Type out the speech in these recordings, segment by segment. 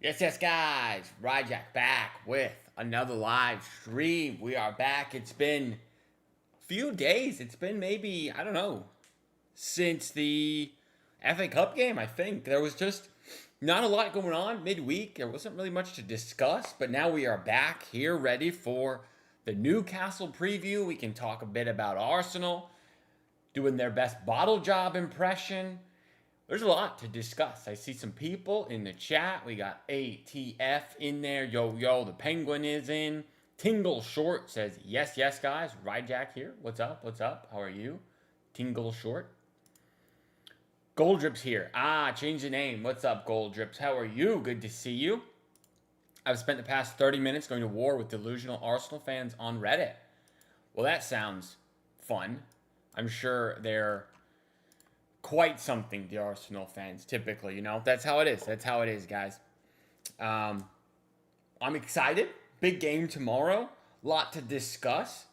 Yes, guys. Ryjack back with another live stream. We are back. It's been a few days. It's been maybe, I don't know, since the FA Cup game, I think. There was just not a lot going on midweek. There wasn't really much to discuss, but now we are back here ready for the Newcastle preview. We can talk a bit about Arsenal doing their best bottle job impression. There's a lot to discuss. I see some people in the chat. We got ATF in there. Yo, the Penguin is in. Tingle Short says, yes, guys. Ryjack here. What's up? How are you? Tingle Short. Gold Drips here. Change the name. What's up, Gold Drips? How are you? Good to see you. I've spent the past 30 minutes going to war with delusional Arsenal fans on Reddit. Well, that sounds fun. I'm sure they're quite something, the Arsenal fans, typically. That's how it is, guys. I'm excited. Big game tomorrow. Lot to discuss.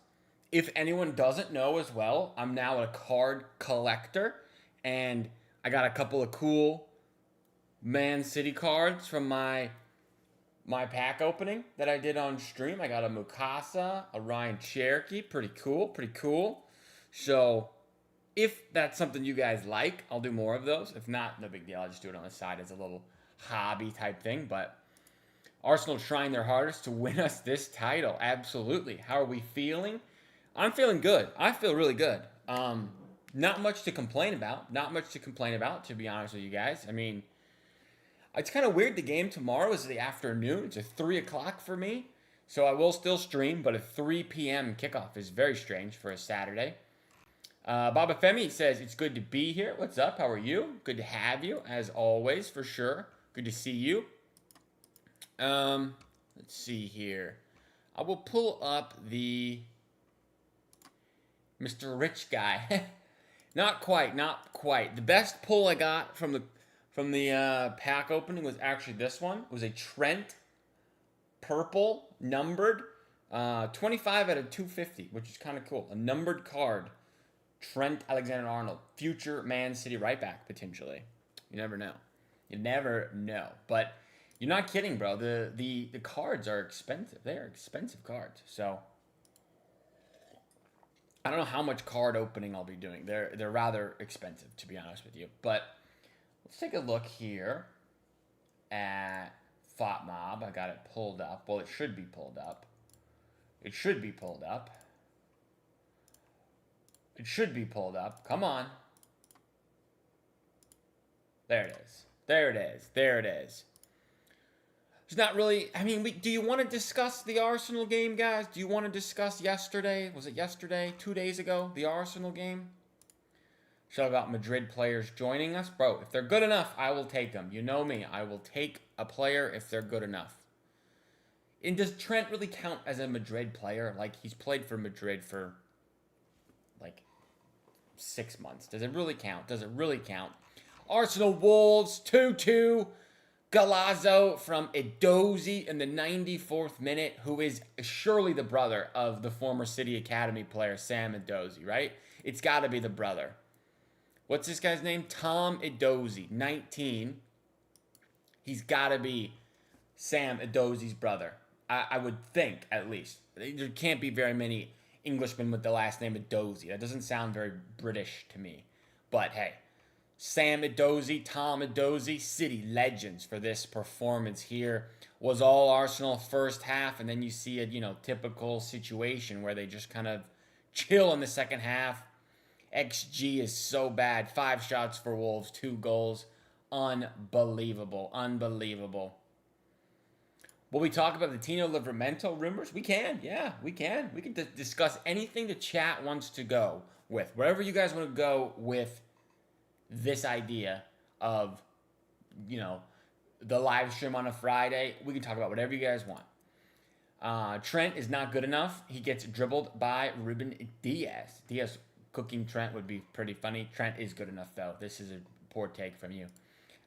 If anyone doesn't know as well, I'm now a card collector, and I got a couple of cool Man City cards from my pack opening that I did on stream. I got a Mukasa, a Ryan Cherokee. Pretty cool. So if that's something you guys like, I'll do more of those. If not, no big deal. I'll just do it on the side as a little hobby type thing. But Arsenal trying their hardest to win us this title. Absolutely. How are we feeling? I'm feeling good. I feel really good. Not much to complain about. To be honest with you guys. I mean, it's kind of weird. The game tomorrow is the afternoon. It's a 3 o'clock for me. So I will still stream, but a 3 p.m. kickoff is very strange for a Saturday. Baba Femi says, it's good to be here. What's up? How are you? Good to have you, as always, for sure. Good to see you. Let's see here. I will pull up the Mr. Rich guy. Not quite. The best pull I got from the pack opening was actually this one. It was a Trent purple numbered 25 out of 250, which is kind of cool. A numbered card. Trent Alexander-Arnold, future Man City right back, potentially. You never know. But you're not kidding, bro. The cards are expensive. They are expensive cards. So I don't know how much card opening I'll be doing. They're rather expensive, to be honest with you. But let's take a look here at FOTMob. I got it pulled up. Well, it should be pulled up. It should be pulled up. Come on. There it is. There's not really... I mean, do you want to discuss the Arsenal game, guys? Do you want to discuss yesterday? Was it yesterday? 2 days ago? The Arsenal game? Shout about Madrid players joining us. Bro, if they're good enough, I will take them. You know me. I will take a player if they're good enough. And does Trent really count as a Madrid player? Like, he's played for Madrid for 6 months. Does it really count? Arsenal Wolves 2-2. Galazzo from Edozie in the 94th minute, who is surely the brother of the former City Academy player Sam Edozie, right? It's got to be the brother. What's this guy's name? Tom Edozie, 19. He's got to be Sam Edozie's brother. I would think, at least. There can't be very many Englishman with the last name Edozie. That doesn't sound very British to me. But hey, Sam Edozie, Tom Edozie, City legends for this performance here. Was all Arsenal first half, and then you see a typical situation where they just kind of chill in the second half. XG is so bad. 5 shots for Wolves, 2 goals. Unbelievable. Will we talk about the Tino Livramento rumors? We can, yeah, we can. We can discuss anything the chat wants to go with. Wherever you guys want to go with this idea of, the live stream on a Friday, we can talk about whatever you guys want. Trent is not good enough. He gets dribbled by Ruben Diaz. Diaz cooking Trent would be pretty funny. Trent is good enough, though. This is a poor take from you.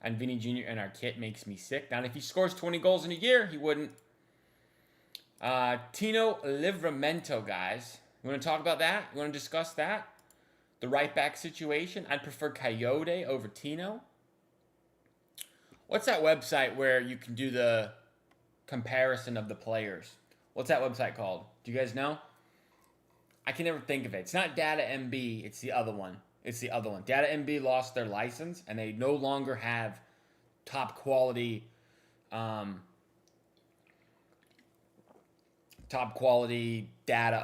And Vinny Jr. in our kit makes me sick. Now, if he scores 20 goals in a year, he wouldn't. Tino Livramento, guys. You want to talk about that? You want to discuss that? The right back situation? I'd prefer Coyote over Tino. What's that website where you can do the comparison of the players? What's that website called? Do you guys know? I can never think of it. It's not Data MB. It's the other one. Data MB lost their license, and they no longer have top quality data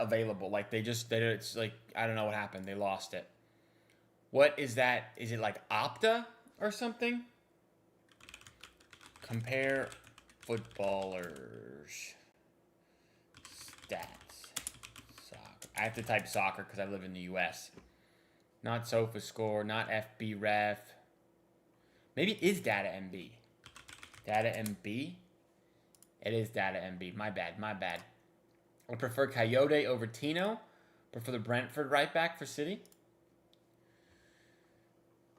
available. Like it's like, I don't know what happened. They lost it. What is that? Is it like Opta or something? Compare footballers stats. Soccer. I have to type soccer because I live in the US. Not SofaScore, not FBref. Maybe it is Data MB. Data MB? It is Data MB. My bad. I prefer Coyote over Tino. Prefer the Brentford right back for City.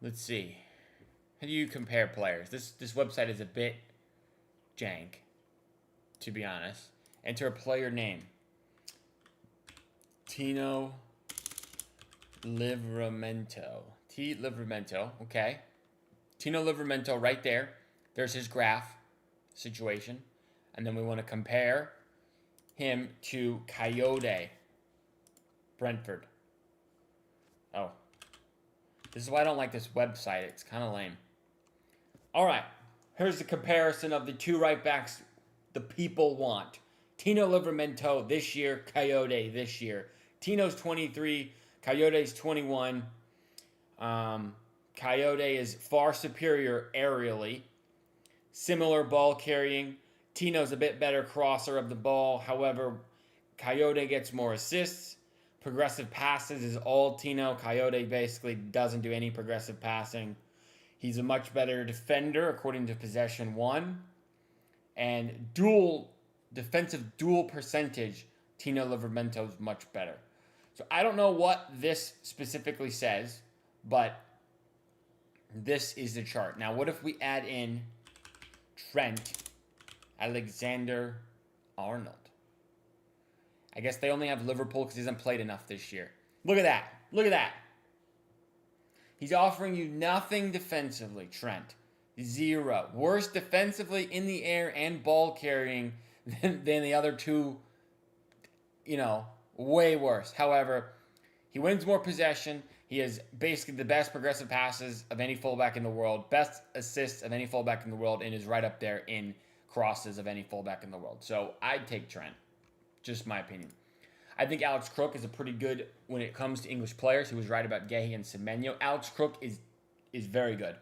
Let's see. How do you compare players? This website is a bit jank, to be honest. Enter a player name. Tino Livramento. Livramento. Okay. Tino Livramento right there. There's his graph situation. And then we want to compare him to Coyote Brentford. Oh. This is why I don't like this website. It's kind of lame. All right. Here's the comparison of the two right backs the people want. Tino Livramento this year, Coyote this year. Tino's 23, Coyote's 21. Coyote is far superior aerially. Similar ball carrying. Tino's a bit better crosser of the ball. However, Coyote gets more assists. Progressive passes is all Tino. Coyote basically doesn't do any progressive passing. He's a much better defender according to possession 1. And defensive duel percentage, Tino Livramento is much better. So I don't know what this specifically says, but this is the chart. Now, what if we add in Trent Alexander-Arnold? I guess they only have Liverpool because he hasn't played enough this year. Look at that. He's offering you nothing defensively, Trent. 0. Worse defensively in the air and ball carrying than the other two. Way worse. However, he wins more possession. He has basically the best progressive passes of any fullback in the world. Best assists of any fullback in the world. And is right up there in crosses of any fullback in the world. So I'd take Trent. Just my opinion. I think Alex Crook is a pretty good when it comes to English players. He was right about Gehi and Semenyo. Alex Crook is very good.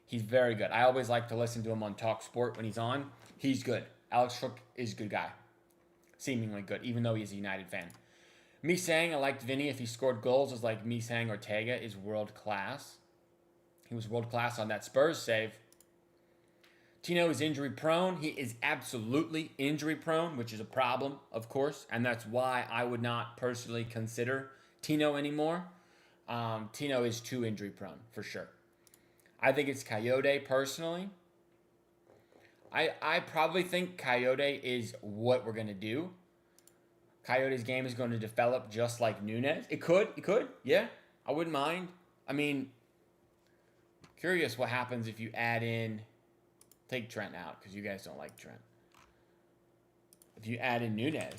He's very good. I always like to listen to him on Talk Sport when he's on. He's good. Alex Crook is a good guy. Seemingly good, even though he's a United fan. Me saying I liked Vinny if he scored goals is like me saying Ortega is world class. He was world class on that Spurs save. Tino is injury prone. He is absolutely injury prone, which is a problem, of course. And that's why I would not personally consider Tino anymore. Tino is too injury prone, for sure. I think it's Coyote, personally. I probably think Coyote is what we're going to do. Coyote's game is going to develop just like Nunez. It could. Yeah, I wouldn't mind. I mean, curious what happens if you add in... Take Trent out, because you guys don't like Trent. If you add in Nunez.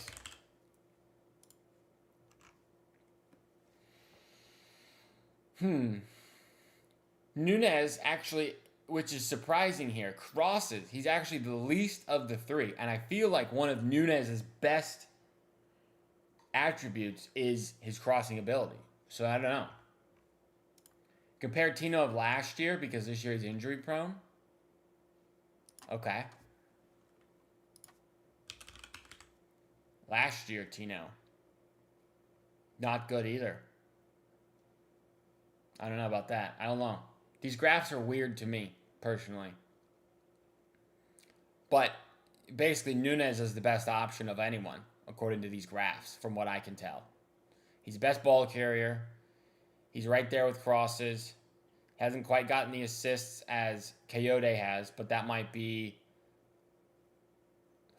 Nunez actually, which is surprising here, crosses. He's actually the least of the three. And I feel like one of Nunez's best attributes is his crossing ability. So I don't know. Compare Tino of last year, because this year he's injury prone. Okay. Last year, Tino. Not good either. I don't know about that. I don't know. These graphs are weird to me, personally. But basically, Nunez is the best option of anyone, according to these graphs, from what I can tell. He's the best ball carrier. He's right there with crosses. Hasn't quite gotten the assists as Coyote has, but that might be...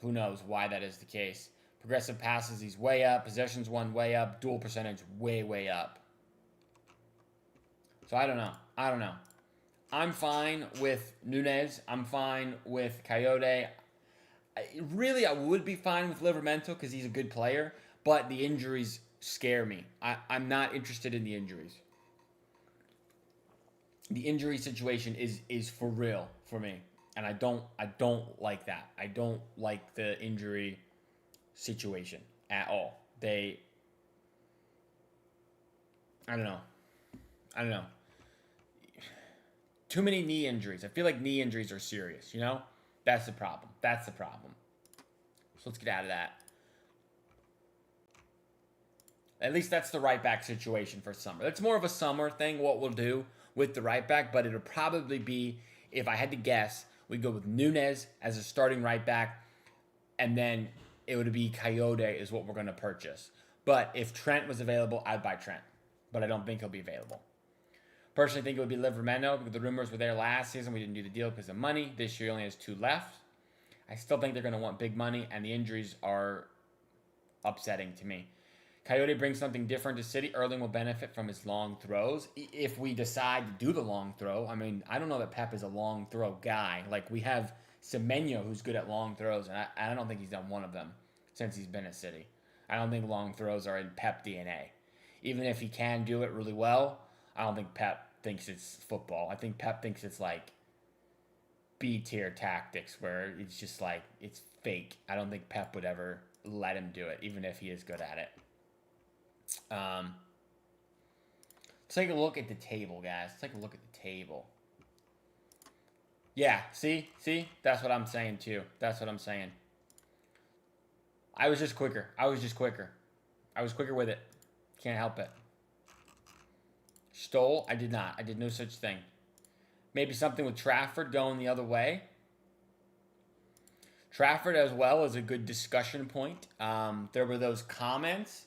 Who knows why that is the case. Progressive passes, he's way up. Possessions won, way up. Dual percentage, way up. So I don't know. I'm fine with Nunez. I'm fine with Coyote. Really, I would be fine with Livramento because he's a good player, but the injuries scare me. I'm not interested in the injuries. The injury situation is for real for me, and I don't like that. I don't like the injury situation at all. I don't know. I don't know. Too many knee injuries. I feel like knee injuries are serious, you know? That's the problem. That's the problem. So let's get out of that. At least that's the right back situation for summer. That's more of a summer thing, what we'll do with the right back, but it'll probably be, if I had to guess, we'd go with Nunez as a starting right back, and then it would be Coyote is what we're going to purchase. But if Trent was available, I'd buy Trent. But I don't think he'll be available. Personally, think it would be Livramento because the rumors were there last season. We didn't do the deal because of money. This year, he only has 2 left. I still think they're going to want big money, and the injuries are upsetting to me. Coyote brings something different to City. Erling will benefit from his long throws. If we decide to do the long throw, I mean, I don't know that Pep is a long throw guy. Like, we have Semenyo, who's good at long throws, and I don't think he's done one of them since he's been at City. I don't think long throws are in Pep DNA. Even if he can do it really well, I don't think Pep thinks it's football. I think Pep thinks it's like B-tier tactics where it's just like, it's fake. I don't think Pep would ever let him do it, even if he is good at it. Let's take a look at the table, guys. Let's take a look at the table. Yeah, see? That's what I'm saying, too. That's what I'm saying. I was just quicker. I was quicker with it. Can't help it. Stole? I did not. I did no such thing. Maybe something with Trafford going the other way. Trafford as well is a good discussion point. There were those comments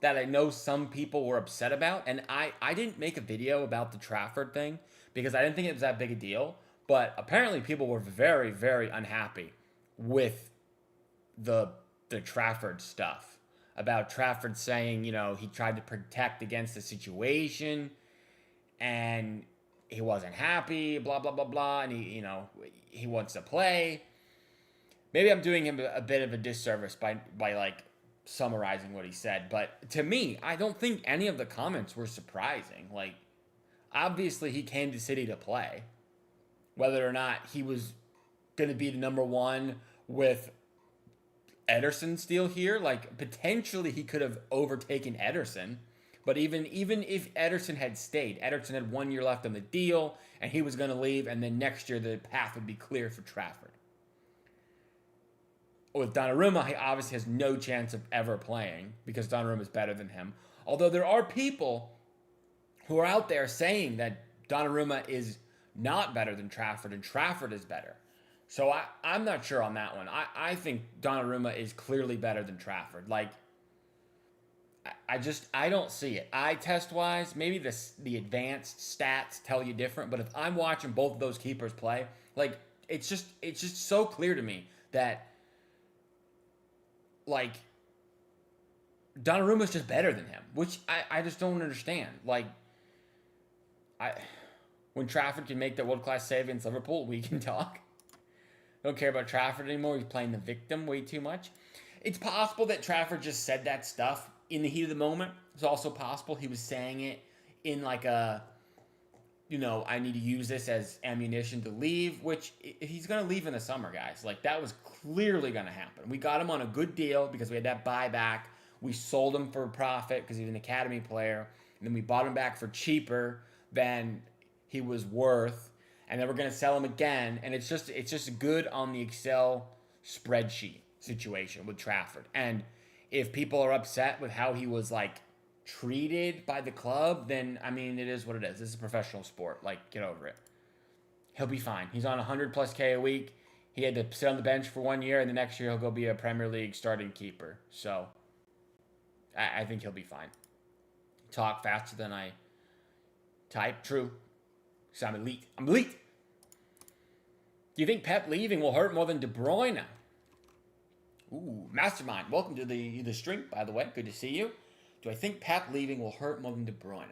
that I know some people were upset about. And I didn't make a video about the Trafford thing because I didn't think it was that big a deal. But apparently people were very, very unhappy with the Trafford stuff. About Trafford saying, you know, he tried to protect against the situation and he wasn't happy, blah, blah, blah, blah. And he wants to play. Maybe I'm doing him a bit of a disservice by like summarizing what he said. But to me, I don't think any of the comments were surprising. Like, obviously he came to City to play. Whether or not he was going to be the number one with Ederson still here, like potentially he could have overtaken Ederson. But even if Ederson had stayed, Ederson had 1 year left on the deal and he was going to leave, and then next year the path would be clear for Trafford. With Donnarumma, he obviously has no chance of ever playing because Donnarumma is better than him. Although there are people who are out there saying that Donnarumma is not better than Trafford and Trafford is better. So I'm not sure on that one. I think Donnarumma is clearly better than Trafford. Like, I don't see it. Eye test wise, maybe the advanced stats tell you different. But if I'm watching both of those keepers play, like it's just so clear to me that like Donnarumma's just better than him, which I just don't understand. Like when Trafford can make that world-class save against Liverpool, we can talk. Don't care about Trafford anymore. He's playing the victim way too much. It's possible that Trafford just said that stuff in the heat of the moment. It's also possible he was saying it in like a, I need to use this as ammunition to leave, which he's going to leave in the summer, guys. Like, that was clearly going to happen. We got him on a good deal because we had that buyback. We sold him for a profit because he's an academy player. And then we bought him back for cheaper than he was worth. And then we're going to sell him again. And it's just good on the Excel spreadsheet situation with Trafford. And if people are upset with how he was, like, treated by the club, then, I mean, it is what it is. This is a professional sport. Like, get over it. He'll be fine. He's on 100+ K a week. He had to sit on the bench for 1 year, and the next year he'll go be a Premier League starting keeper. So, I think he'll be fine. Talk faster than I type. True. So I'm elite. Do you think Pep leaving will hurt more than De Bruyne? Ooh, Mastermind. Welcome to the stream, by the way. Good to see you. Do I think Pep leaving will hurt more than De Bruyne?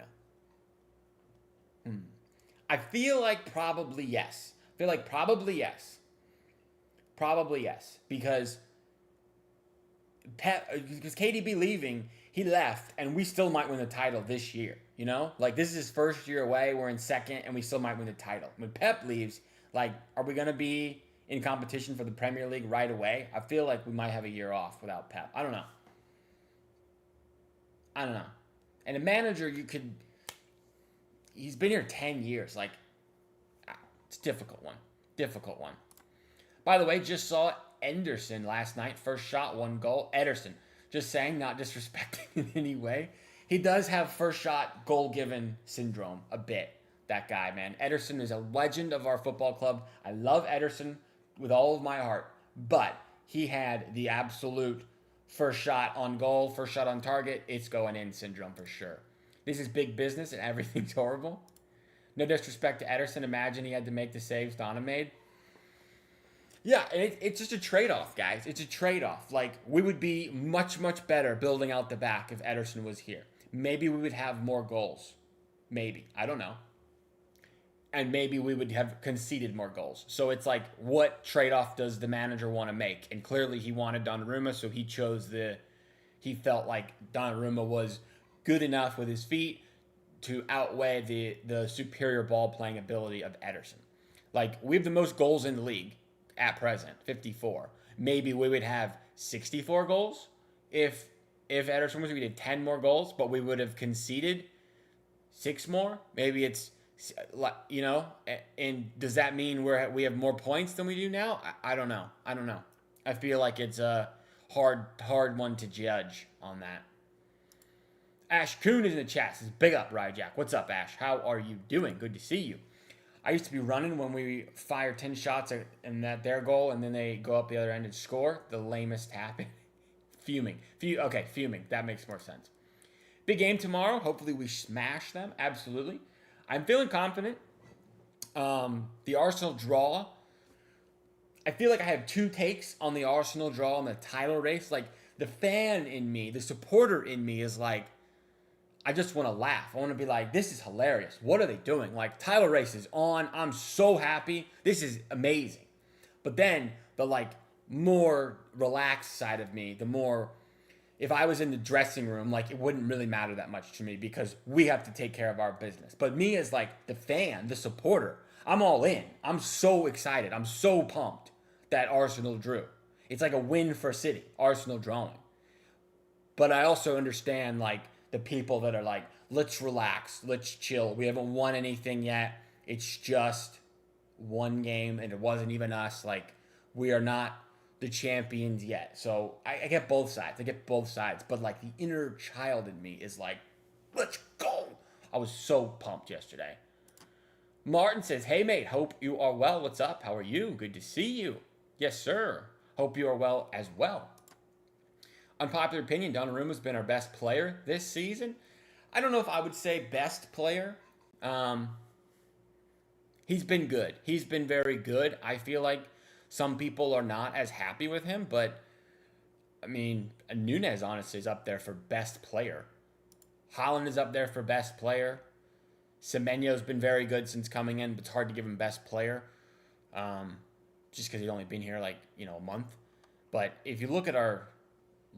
I feel like probably yes. I feel like probably yes. Probably yes. Because KDB leaving, he left, and we still might win the title this year. You know, like this is his first year away. We're in second, and we still might win the title. When Pep leaves, like, are we gonna be in competition for the Premier League right away? I feel like we might have a year off without Pep. I don't know. I don't know. And a manager, he's been here 10 years. Like, it's a difficult one. Difficult one. By the way, just saw Anderson last night. First shot, one goal. Ederson. Just saying, not disrespecting in any way. He does have first shot goal given syndrome a bit. That guy, man. Ederson is a legend of our football club. I love Ederson with all of my heart. But he had the absolute first shot on goal, first shot on target. It's going in syndrome for sure. This is big business and everything's horrible. No disrespect to Ederson. Imagine he had to make the saves Donna made. Yeah, and it's just a trade-off, guys. It's a trade-off. Like, we would be much, much better building out the back if Ederson was here. Maybe we would have more goals. Maybe. I don't know. And maybe we would have conceded more goals. So it's like, what trade-off does the manager want to make? And clearly he wanted Donnarumma, so he chose he felt like Donnarumma was good enough with his feet to outweigh the superior ball-playing ability of Ederson. Like, we have the most goals in the league at present, 54. Maybe we would have 64 goals if Ederson was. We did 10 more goals, but we would have conceded 6 more. Maybe it's, you know, and does that mean we have more points than we do now? I don't know. I feel like it's a hard one to judge on that. Ash Kuhn is in the chat. Says, big up, Ryjack. What's up, Ash? How are you doing? Good to see you. I used to be running when we fire 10 shots and that their goal, and then they go up the other end and score. The lamest happened. Fuming. Okay, fuming. That makes more sense. Big game tomorrow. Hopefully we smash them. Absolutely. I'm feeling confident. The Arsenal draw. I feel like I have 2 takes on the Arsenal draw and the title race. Like, the fan in me, the supporter in me is like, I just want to laugh. I want to be like, this is hilarious. What are they doing? Like, title race is on. I'm so happy. This is amazing. But then the, like, more relaxed side of me, the more, if I was in the dressing room, like, it wouldn't really matter that much to me because we have to take care of our business. But me as, like, the fan, the supporter, I'm all in. I'm so excited. I'm so pumped that Arsenal drew. It's like a win for City, Arsenal drawing. But I also understand, like, the people that are like, let's relax, let's chill. We haven't won anything yet. It's just one game, and it wasn't even us. Like, we are not the champions yet. So I get both sides. But, like, the inner child in me is like, let's go. I was so pumped yesterday. Martin says, hey, mate, hope you are well. What's up? How are you? Good to see you. Yes, sir. Hope you are well as well. Unpopular opinion, Donnarumma's been our best player this season. I don't know if I would say best player. He's been good. He's been very good. I feel like some people are not as happy with him, but, I mean, Nunez, honestly, is up there for best player. Haaland is up there for best player. Semenyo's been very good since coming in, but it's hard to give him best player. Just because he's only been here, like, you know, a month. But if you look at our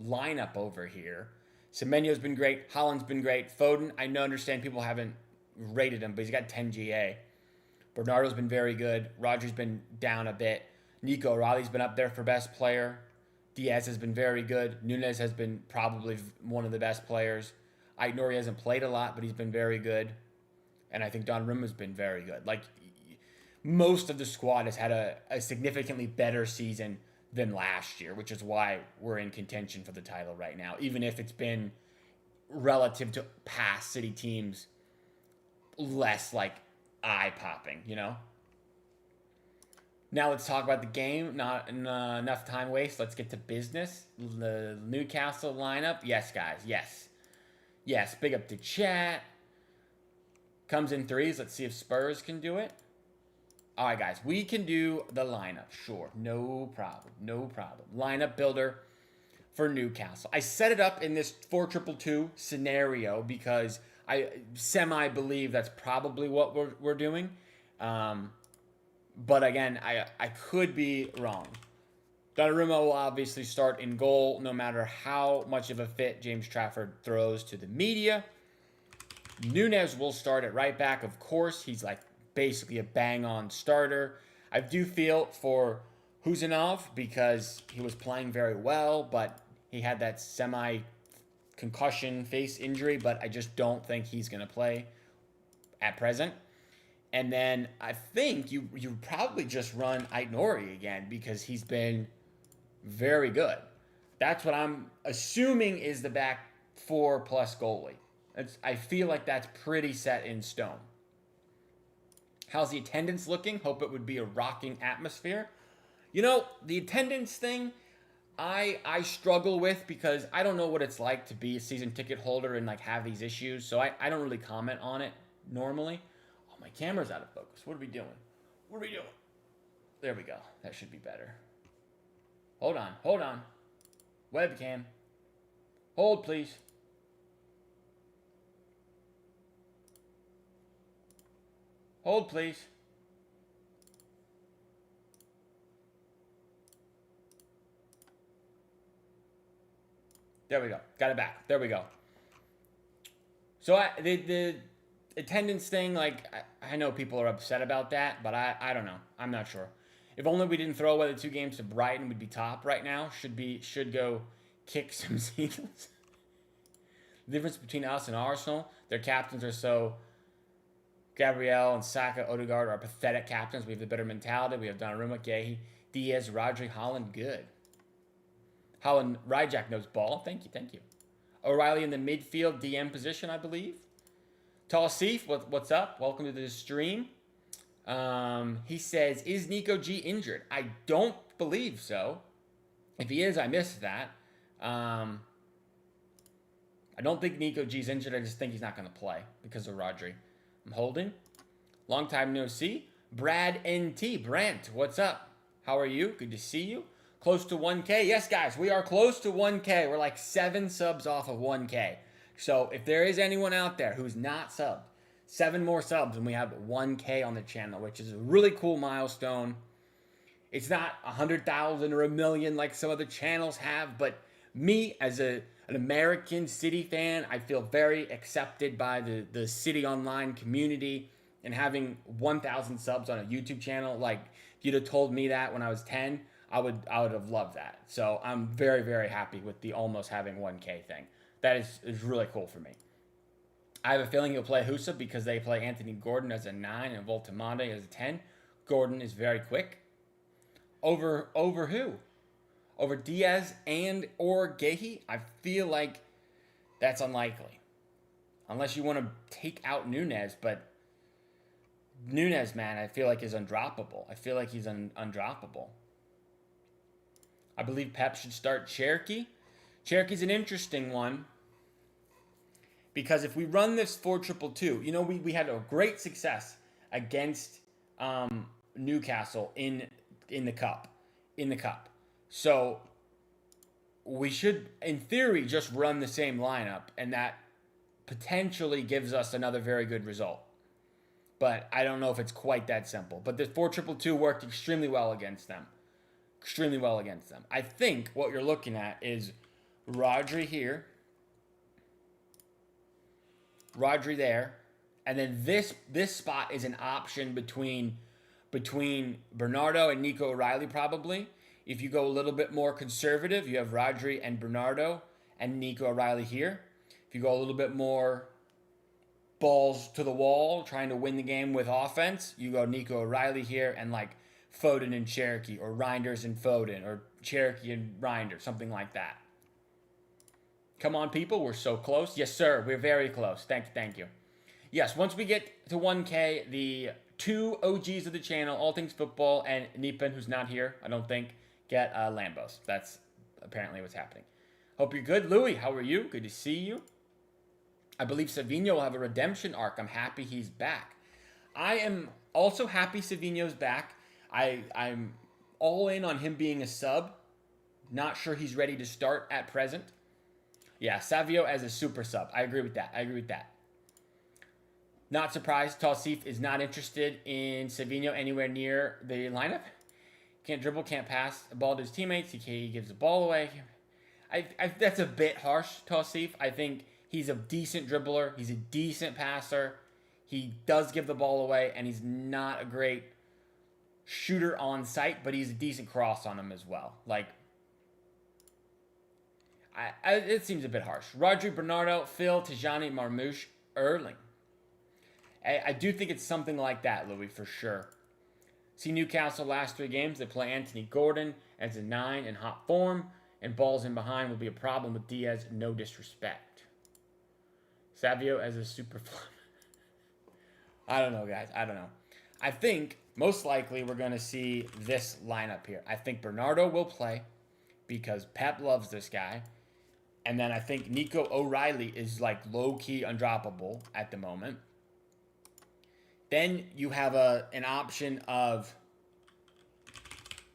lineup over here, Semenyo's been great, Haaland's been great, Foden, I understand people haven't rated him, but he's got 10 GA. Bernardo's been very good, Rodri's been down a bit, Nico Riley's been up there for best player, Diaz has been very good, Nunez has been probably one of the best players, Aït-Nouri hasn't played a lot, but he's been very good, and I think Donnarumma's been very good. Like, most of the squad has had a significantly better season than last year, which is why we're in contention for the title right now, even if it's been relative to past City teams less, like, eye-popping, you know? Now let's talk about the game. Not enough time waste. Let's get to business. The Newcastle lineup. Yes, guys. Yes, big up to chat. Comes in threes. Let's see if Spurs can do it. All right, guys, we can do the lineup. Sure, no problem. Lineup builder for Newcastle. I set it up in this 4-2-2 scenario because I semi-believe that's probably what we're doing. But again, I could be wrong. Donnarumma will obviously start in goal no matter how much of a fit James Trafford throws to the media. Nunez will start at right back, of course. He's like basically a bang-on starter. I do feel for Huzanov because he was playing very well, but he had that semi-concussion face injury, but I just don't think he's going to play at present. And then I think you probably just run Aït-Nouri again because he's been very good. That's what I'm assuming is the back 4 plus goalie. I feel like that's pretty set in stone. How's the attendance looking? Hope it would be a rocking atmosphere. You know, the attendance thing, I struggle with because I don't know what it's like to be a season ticket holder and like have these issues. So I don't really comment on it normally. Oh, my camera's out of focus. What are we doing? What are we doing? There we go. That should be better. Hold on. Webcam. Hold, please. Hold, please. There we go. Got it back. There we go. So the attendance thing, like, I know people are upset about that, but I don't know. I'm not sure. If only we didn't throw away the 2 games to Brighton, we'd be top right now. Should go kick some seagulls. The difference between us and Arsenal, their captains are so... Gabriel and Saka, Odegaard are pathetic captains. We have the better mentality. We have Donnarumma, Guehi, Diaz, Rodri, Haaland, good. Haaland, Ryjack knows ball. Thank you. O'Reilly in the midfield, DM position, I believe. Talsif, what's up? Welcome to the stream. He says, is Nico G injured? I don't believe so. If he is, I missed that. I don't think Nico G's injured. I just think he's not going to play because of Rodri. I'm holding. Long time no see. Brad NT. Brant, what's up? How are you? Good to see you. Close to 1K. Yes, guys, we are close to 1K. We're like 7 subs off of 1K. So if there is anyone out there who's not subbed, 7 more subs and we have 1K on the channel, which is a really cool milestone. It's not 100,000 or 1 million like some other channels have, but me as an American City fan, I feel very accepted by the City Online community, and having 1,000 subs on a YouTube channel, like if you'd have told me that when I was 10, I would have loved that. So I'm very, very happy with the almost having 1K thing. That is really cool for me. I have a feeling he'll play Husa because they play Anthony Gordon as a 9 and Voltamade as a 10. Gordon is very quick. Over who? Over Diaz and or Guehi? I feel like that's unlikely. Unless you want to take out Nunez, but Nunez, man, I feel like is undroppable. I feel like he's undroppable. I believe Pep should start Cherokee. Cherokee's an interesting one because if we run this 4-2-2, you know, we had a great success against Newcastle in the cup. So we should, in theory, just run the same lineup, and that potentially gives us another very good result. But I don't know if it's quite that simple. But the 4-2-2 worked extremely well against them. I think what you're looking at is Rodri here, Rodri there, and then this spot is an option between Bernardo and Nico O'Reilly probably. If you go a little bit more conservative, you have Rodri and Bernardo and Nico O'Reilly here. If you go a little bit more balls to the wall, trying to win the game with offense, you go Nico O'Reilly here and like Foden and Cherokee, or Reinders and Foden, or Cherokee and Reinders, something like that. Come on, people, we're so close. Yes, sir, we're very close. Thank you. Yes, once we get to 1K, the 2 OGs of the channel, All Things Football, and Nipan, who's not here, I don't think, get Lambos. That's apparently what's happening. Hope you're good. Louis, how are you? Good to see you. I believe Savinho will have a redemption arc. I'm happy he's back. I am also happy Savinho's back. I'm all in on him being a sub. Not sure he's ready to start at present. Yeah, Savio as a super sub. I agree with that. Not surprised, Talsif is not interested in Savinho anywhere near the lineup. Can't dribble, can't pass the ball to his teammates. He gives the ball away. That's a bit harsh, Talsif. I think he's a decent dribbler. He's a decent passer. He does give the ball away, and he's not a great shooter on sight, but he's a decent cross on him as well. Like, it seems a bit harsh. Rodri, Bernardo, Phil, Tijani, Marmoush, Erling. I do think it's something like that, Louis, for sure. See Newcastle last 3 games. They play Anthony Gordon as a 9 in hot form, and balls in behind will be a problem with Diaz, no disrespect. Savio as a super flop. I don't know, guys. I don't know. I think most likely we're going to see this lineup here. I think Bernardo will play because Pep loves this guy. And then I think Nico O'Reilly is like low-key undroppable at the moment. Then you have an option of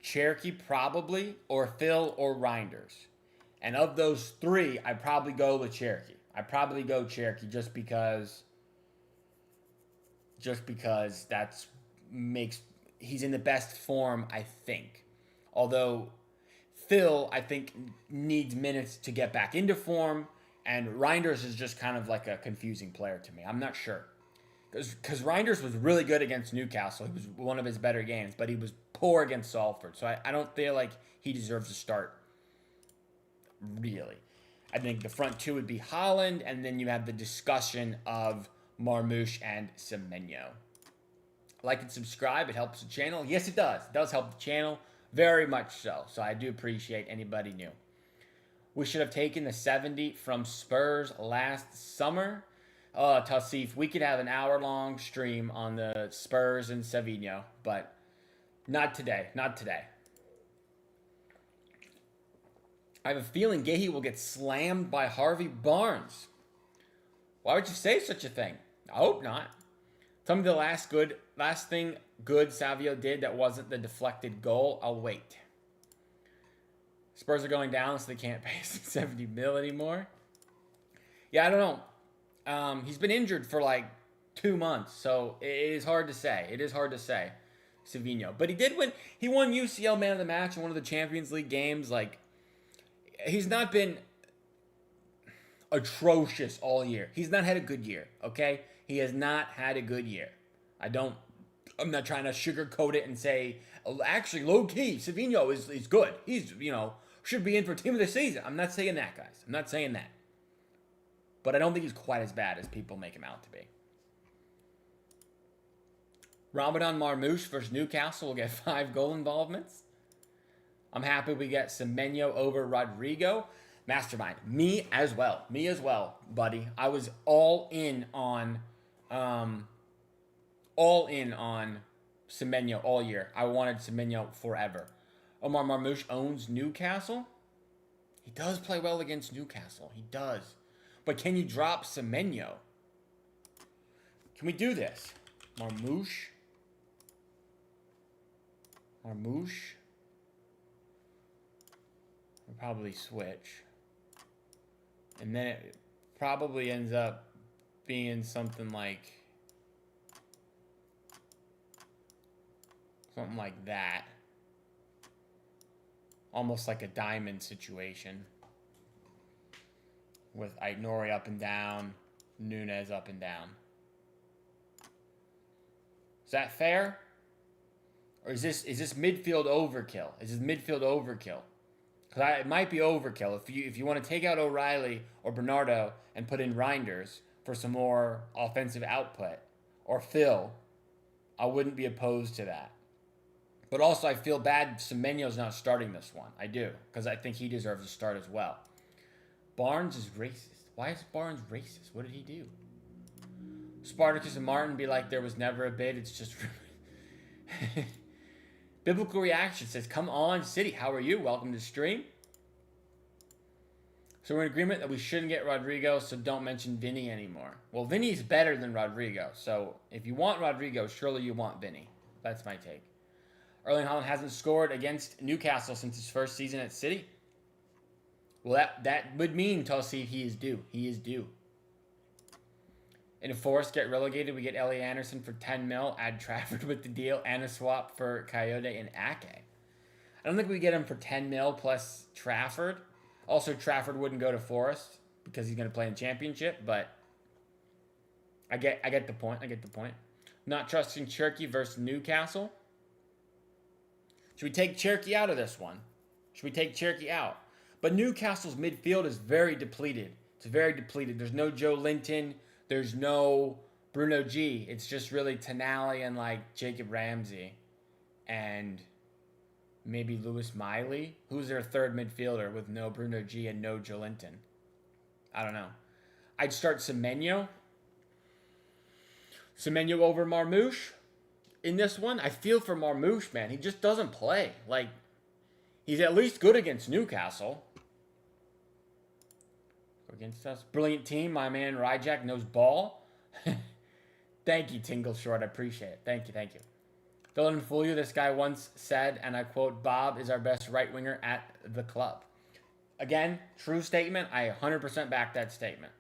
Cherokee probably, or Phil or Reinders. And of those 3, I'd probably go with Cherokee. I'd probably go Cherokee just because that's makes he's in the best form, I think. Although Phil, I think, needs minutes to get back into form, and Reinders is just kind of like a confusing player to me. I'm not sure. Because Reinders was really good against Newcastle. He was one of his better games, but he was poor against Salford. So I don't feel like he deserves to start, really. I think the front 2 would be Holland, and then you have the discussion of Marmoush and Semenyo. Like and subscribe. It helps the channel. Yes, it does. It does help the channel. Very much so. So I do appreciate anybody new. We should have taken the 70 from Spurs last summer. Talsif, we could have an hour-long stream on the Spurs and Savinho, but not today. Not today. I have a feeling Gahey will get slammed by Harvey Barnes. Why would you say such a thing? I hope not. Tell me the last thing good Savio did that wasn't the deflected goal. I'll wait. Spurs are going down, so they can't pay 70 mil anymore. Yeah, I don't know. He's been injured for like 2 months, so it is hard to say. It is hard to say, Savinho. But he did win. He won UCL Man of the Match in one of the Champions League games. Like, he's not been atrocious all year. He's not had a good year, okay? He has not had a good year. I'm not trying to sugarcoat it and say, actually, low-key, Savinho is good. He's, should be in for Team of the Season. I'm not saying that, guys. I'm not saying that. But I don't think he's quite as bad as people make him out to be. Ramadan Marmoush versus Newcastle will get 5 goal involvements. I'm happy we get Semenyo over Rodrigo. Mastermind. Me as well. Me as well, buddy. I was all in on Semenyo all year. I wanted Semenyo forever. Omar Marmoush owns Newcastle. He does play well against Newcastle. He does. But can you drop Semenyo? Can we do this? Marmoush. We'll probably switch. And then it probably ends up being something like that. Almost like a diamond situation. With Aït-Nouri up and down, Nunez up and down. Is that fair? Or is this midfield overkill? Is this midfield overkill? Because it might be overkill. If you want to take out O'Reilly or Bernardo and put in Reinders for some more offensive output, or Phil, I wouldn't be opposed to that. But also, I feel bad Semenyo's not starting this one. I do, because I think he deserves to start as well. Barnes is racist. Why is Barnes racist? What did he do? Spartacus and Martin be like, there was never a bid. It's just... Biblical Reaction says, come on, City. How are you? Welcome to the stream. So we're in agreement that we shouldn't get Rodrigo, so don't mention Vinny anymore. Well, Vinny's better than Rodrigo. So if you want Rodrigo, surely you want Vinny. That's my take. Erling Haaland hasn't scored against Newcastle since his first season at City. Well, that would mean, Tulsi, he is due. He is due. In Forest get relegated, we get Ellie Anderson for 10 mil, add Trafford with the deal, and a swap for Coyote and Ake. I don't think we get him for 10 mil plus Trafford. Also, Trafford wouldn't go to Forest because he's going to play in championship, but I get the point. I get the point. Not trusting Cherky versus Newcastle. Should we take Cherky out of this one? Should we take Cherky out? But Newcastle's midfield is very depleted. It's very depleted. There's no Joe Linton. There's no Bruno G. It's just really Tonali and like Jacob Ramsey and maybe Lewis Miley. Who's their third midfielder with no Bruno G and no Joe Linton? I don't know. I'd start Semenyo. Semenyo over Marmouche in this one. I feel for Marmouche, man. He just doesn't play. Like, he's at least good against Newcastle. Against us. Brilliant team. My man Ryjack knows ball. Thank you, Tingle Short. I appreciate it. Thank you, thank you. Don't let him fool you. This guy once said, and I quote, Bob is our best right winger at the club. Again, true statement. I 100% back that statement.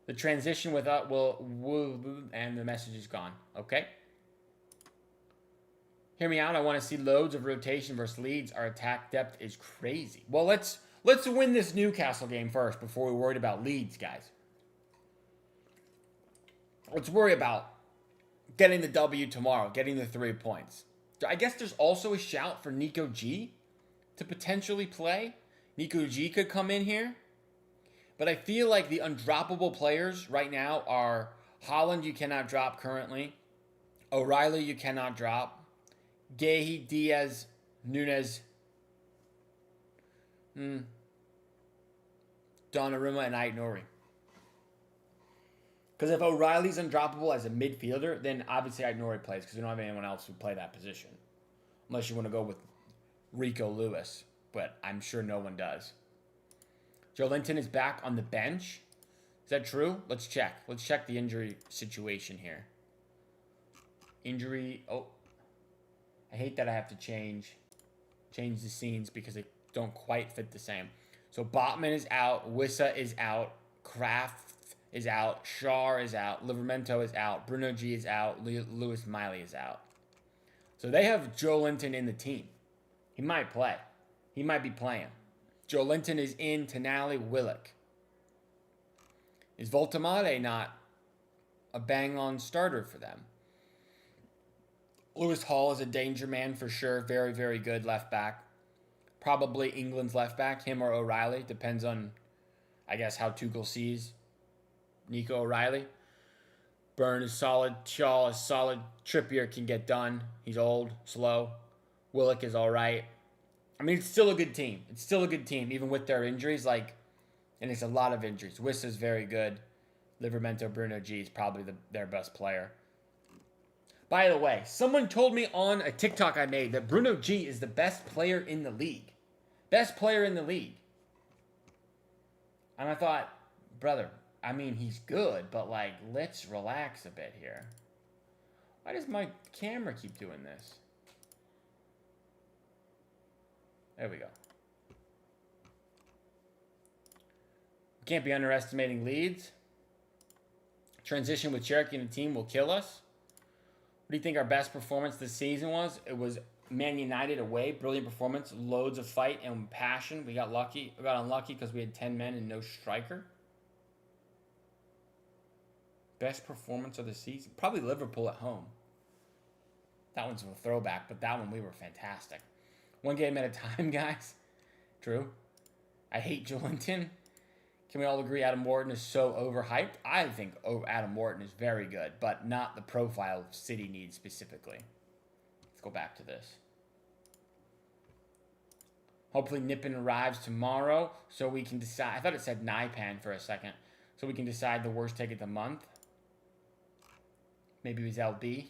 The transition with us will, and the message is gone. Okay? Hear me out. I want to see loads of rotation versus Leeds. Our attack depth is crazy. Well, let's win this Newcastle game first before we worried about Leeds, guys. Let's worry about getting the W tomorrow, getting the 3 points. I guess there's also a shout for Nico G to potentially play. Nico G could come in here. But I feel like the undroppable players right now are Holland, you cannot drop currently. O'Reilly, you cannot drop. Gehi, Diaz, Nunez, Donnarumma, and Aït-Nouri. Because if O'Reilly's undroppable as a midfielder, then obviously Aït-Nouri plays because we don't have anyone else who play that position. Unless you want to go with Rico Lewis, but I'm sure no one does. Joe Linton is back on the bench. Is that true? Let's check. Let's check the injury situation here. Injury. Oh, I hate that I have to change the scenes because they don't quite fit the same. So Botman is out. Wissa is out. Kraft is out. Shaw is out. Livramento is out. Bruno G is out. Lewis Miley is out. So they have Joe Linton in the team. He might play. He might be playing. Joe Linton is in. Tonali, Willock. Is Voltamade not a bang-on starter for them? Lewis Hall is a danger man for sure. Very, very good left back. Probably England's left back, him or O'Reilly. Depends on, I guess, how Tuchel sees Nico O'Reilly. Byrne is solid. Shaw is solid. Trippier can get done. He's old, slow. Willock is all right. I mean, it's still a good team. It's still a good team, even with their injuries. And it's a lot of injuries. Wissa's very good. Livramento, Bruno G is probably their best player. By the way, someone told me on a TikTok I made that Bruno G is the best player in the league. Best player in the league. And I thought, brother, I mean, he's good, but, let's relax a bit here. Why does my camera keep doing this? There we go. Can't be underestimating Leeds. Transition with Cherokee in the team will kill us. What do you think our best performance this season was? It was Man United away. Brilliant performance. Loads of fight and passion. We got lucky. We got unlucky because we had 10 men and no striker. Best performance of the season? Probably Liverpool at home. That one's a throwback, but that one we were fantastic. One game at a time, guys. True. I hate Joelinton. Can we all agree Adam Morton is so overhyped? I think Adam Morton is very good, but not the profile City needs specifically. Let's go back to this. Hopefully Nippon arrives tomorrow so we can decide. I thought it said Naipan for a second. So we can decide the worst take of the month. Maybe it was LB.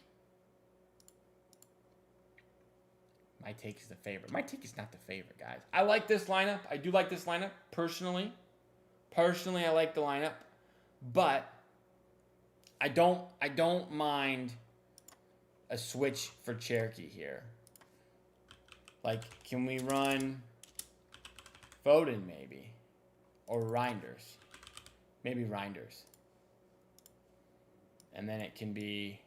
My take is the favorite. My take is not the favorite, guys. I like this lineup. I do like this lineup personally. Personally, I like the lineup, but I don't mind a switch for Cherokee here. Can we run Foden maybe? Or Reinders? Maybe Reinders. And then it can be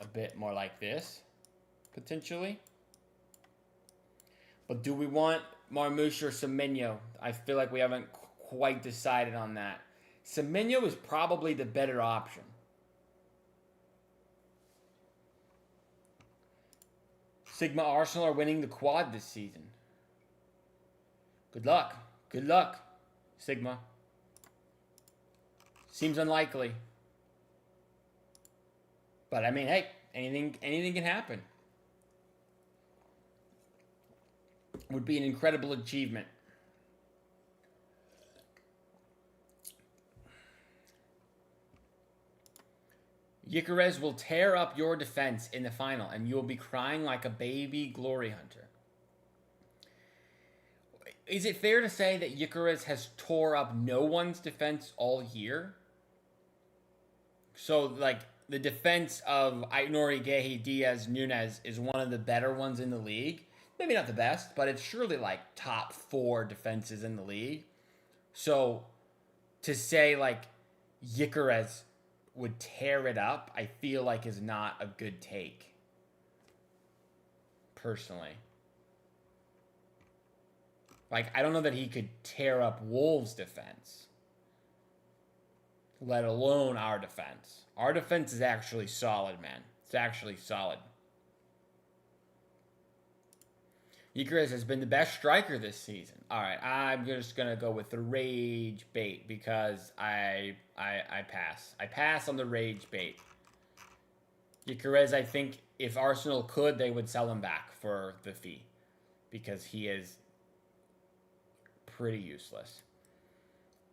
a bit more like this, potentially. But do we want Marmoush or Semenyo? I feel like we haven't quite decided on that. Semenyo is probably the better option. Sigma Arsenal are winning the quad this season. Good luck. Good luck, Sigma. Seems unlikely. But I mean, hey, anything can happen. Would be an incredible achievement. Icarus will tear up your defense in the final, and you'll be crying like a baby glory hunter. Is it fair to say that Icarus has tore up no one's defense all year? So, like, the defense of Ainori, Gehi, Diaz, Nunez is one of the better ones in the league. Maybe not the best, but it's surely, like, top 4 defenses in the league. So, to say, like, Icarus would tear it up, I feel like is not a good take. Personally. Like, I don't know that he could tear up Wolves' defense. Let alone our defense. Our defense is actually solid, man. It's actually solid. Icarus has been the best striker this season. All right, I'm just going to go with the rage bait because I pass. I pass on the rage bait. Icarus, I think if Arsenal could, they would sell him back for the fee because he is pretty useless.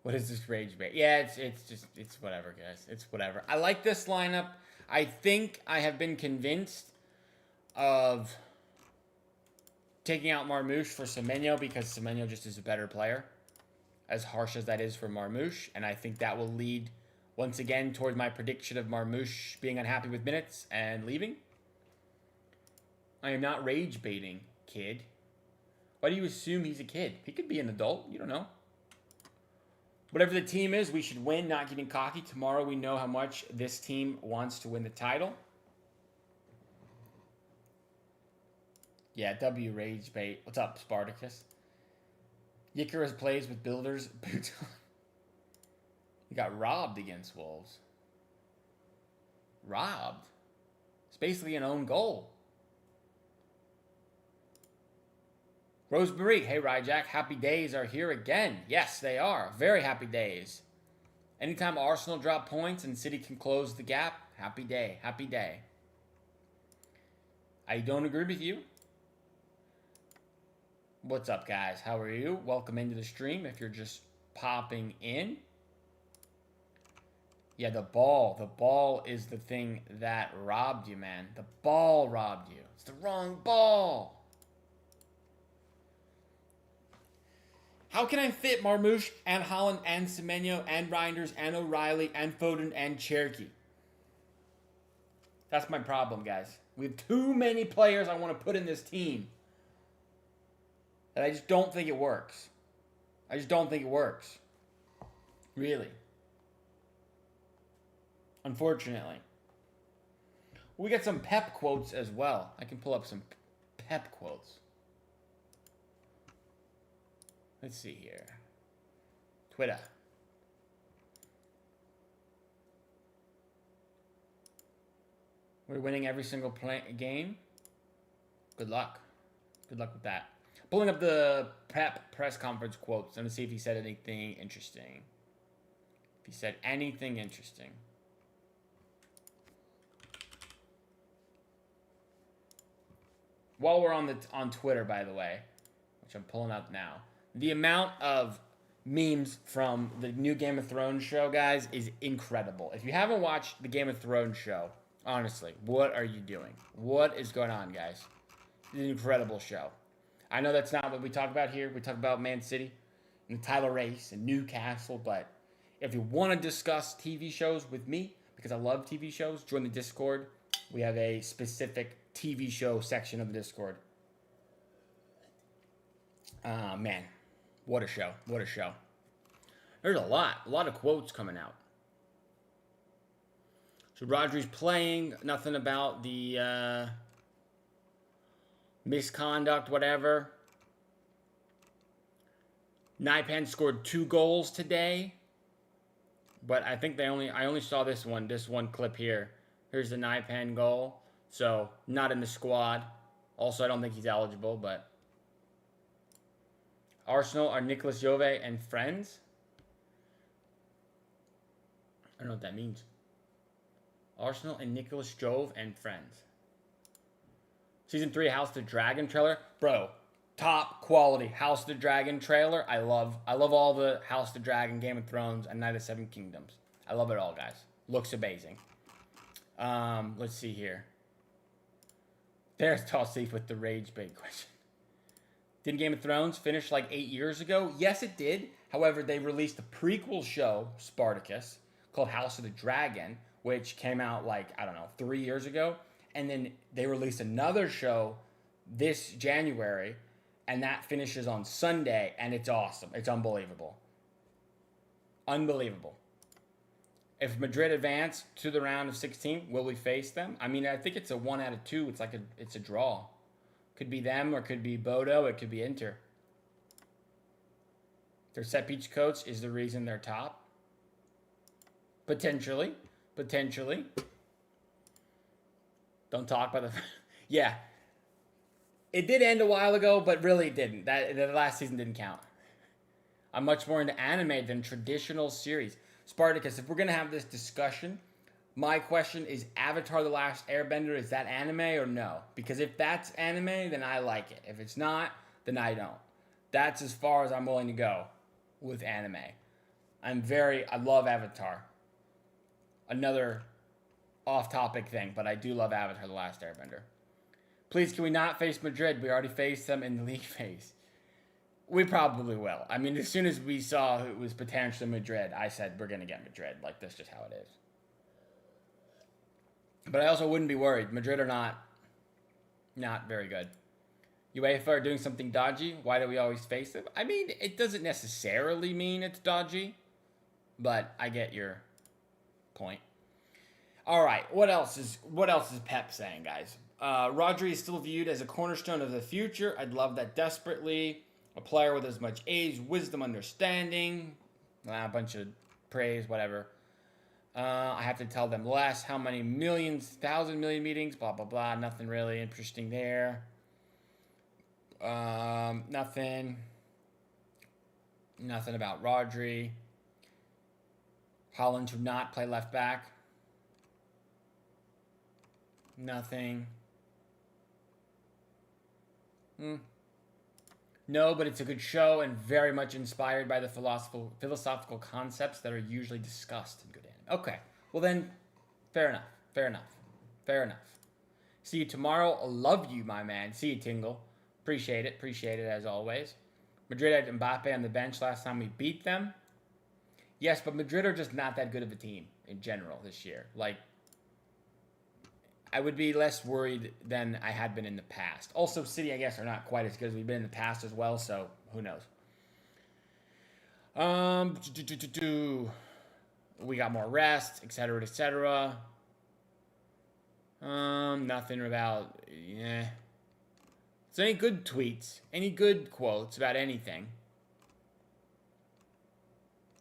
What is this rage bait? Yeah, it's whatever, guys. It's whatever. I like this lineup. I think I have been convinced of taking out Marmoush for Semenyo because Semenyo just is a better player, as harsh as that is for Marmoush. And I think that will lead, once again, toward my prediction of Marmoush being unhappy with minutes and leaving. I am not rage baiting, kid. Why do you assume he's a kid? He could be an adult. You don't know. Whatever the team is, we should win, not getting cocky. Tomorrow we know how much this team wants to win the title. Yeah, W rage bait. What's up, Spartacus? Icarus plays with builders. He got robbed against Wolves. Robbed? It's basically an own goal. Rosemarie, hey Ryjack, happy days are here again. Yes, they are. Very happy days. Anytime Arsenal drop points and City can close the gap, happy day, happy day. I don't agree with you. What's up, guys? How are you? Welcome into the stream if you're just popping in. Yeah, the ball. The ball is the thing that robbed you, man. The ball robbed you. It's the wrong ball. How can I fit Marmoush and Holland and Semenyo and Reinders and O'Reilly and Foden and Cherokee? That's my problem, guys. We have too many players I want to put in this team. And I just don't think it works. I just don't think it works. Really. Unfortunately. We got some Pep quotes as well. I can pull up some Pep quotes. Let's see here. Twitter. We're winning every single game. Good luck. Good luck with that. Pulling up the Pep press conference quotes. I'm going to see if he said anything interesting. If he said anything interesting. While we're on Twitter, by the way, which I'm pulling up now, the amount of memes from the new Game of Thrones show, guys, is incredible. If you haven't watched the Game of Thrones show, honestly, what are you doing? What is going on, guys? It's an incredible show. I know that's not what we talk about here. We talk about Man City and the title race and Newcastle, but if you want to discuss TV shows with me, because I love TV shows, join the Discord. We have a specific TV show section of the Discord. Man, what a show. What a show. There's a lot of quotes coming out. So Rodri's playing. Nothing about the misconduct, whatever. Naipan scored 2 goals today. But I think I only saw this one clip here. Here's the Naipan goal. So, not in the squad. Also, I don't think he's eligible, but Arsenal are Nicolas Jove and friends. I don't know what that means. Arsenal and Nicolas Jove and friends. Season 3 House of the Dragon trailer. Bro, top quality House of the Dragon trailer. I love all the House of the Dragon, Game of Thrones, and Knight of Seven Kingdoms. I love it all, guys. Looks amazing. Let's see here. There's Tall Thief with the rage bait question. Did Game of Thrones finish like 8 years ago? Yes, it did. However, they released a prequel show, Spartacus, called House of the Dragon, which came out like, I don't know, 3 years ago. And then they released another show this January, and that finishes on Sunday, and it's awesome. It's unbelievable. Unbelievable. If Madrid advance to the round of 16, will we face them? I mean, I think it's a 1 out of 2. It's a draw. Could be them, or could be Bodo, it could be Inter. Their set piece coach is the reason they're top. Potentially. Don't talk about the... Yeah. It did end a while ago, but really it didn't. The last season didn't count. I'm much more into anime than traditional series. Spartacus, if we're going to have this discussion, my question is Avatar The Last Airbender, is that anime or no? Because if that's anime, then I like it. If it's not, then I don't. That's as far as I'm willing to go with anime. I love Avatar. Another off-topic thing, but I do love Avatar The Last Airbender. Please, can we not face Madrid? We already faced them in the league phase. We probably will. I mean, as soon as we saw it was potentially Madrid, I said, we're going to get Madrid. Like, that's just how it is. But I also wouldn't be worried. Madrid are not very good. UEFA are doing something dodgy. Why do we always face them? I mean, it doesn't necessarily mean it's dodgy, but I get your point. All right, what else is Pep saying, guys? Rodri is still viewed as a cornerstone of the future. I'd love that desperately. A player with as much age, wisdom, understanding. A bunch of praise, whatever. I have to tell them less. How many millions, 1,000 million meetings, blah, blah, blah. Nothing really interesting there. Nothing about Rodri. Holland to not play left back. Nothing. No, but it's a good show and very much inspired by the philosophical concepts that are usually discussed in good anime. Okay, well then, fair enough. See you tomorrow. I love you, my man. See you, Tingle. Appreciate it as always. Madrid had Mbappe on the bench last time we beat them. Yes, but Madrid are just not that good of a team in general this year. Like, I would be less worried than I had been in the past. Also, City, I guess, are not quite as good as we've been in the past as well, so who knows. We got more rest, etc., etc. Nothing about, So any good tweets, any good quotes about anything?